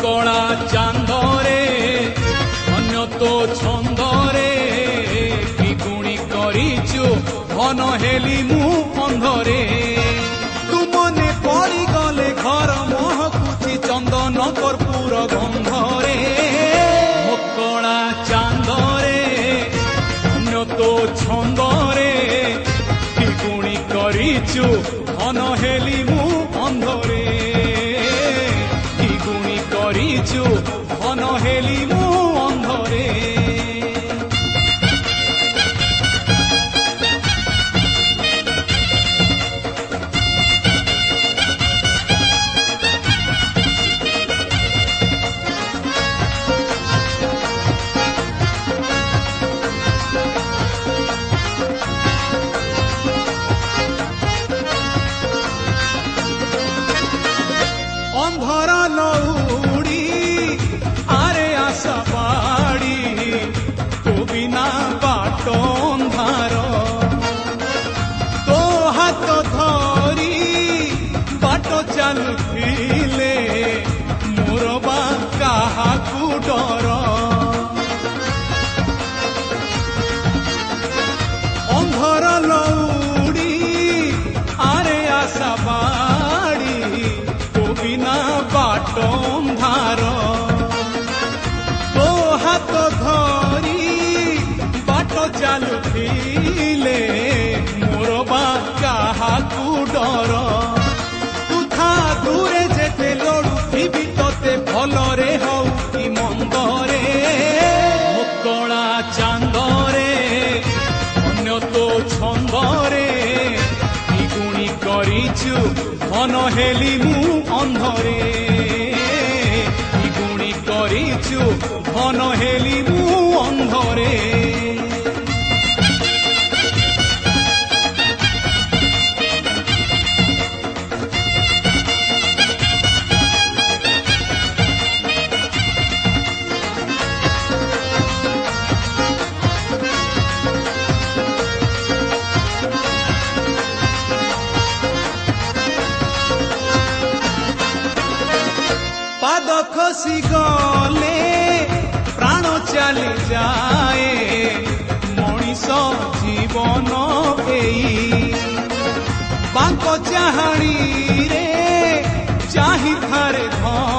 কড়া চান্দরে অন্য তো ছন্দরে কি গুণী করিছু ধন হেলি মু অন্ধরে তুমনে পড়ি গলে ঘর মহকুচি চন্দন কর্পূর গন্ধরে কড়া চান্দরে অন্য তো ছন্দরে কি গুণী করিছু ধন হেলি মু অন্ধরে কি গুণী করিছু ধন হেলি মু অন্ধরে অন্ধর লৌড়ি আরে আশা পাড়ি কবিনা বাট অন্ধার তো হাত ধরি বাট চালুলে মোর বা কাহাকু ডর অন্ধর লৌড়ি আরে আশা বাড়ি বিনা বাট অন্ধার তো হাত ধরি বাট চালুলে মোর বা কাহাকু ডর তুথা দূরে যেতে লড়ুথিবি তোতে ভলরে হও কি মন্দরে কড়া চান্দরে অন্য তো ছন্দরে কি গুণী করিছু ধন হেলি মু অন্ধরে কি গুণী করিছু ধন হেলি মু অন্ধরে পাদ খসি গলে প্রাণ চালি যায় মଣିষ জীবন এই বাঙ্ক চাহাড়ি রে চাহি থারে ধন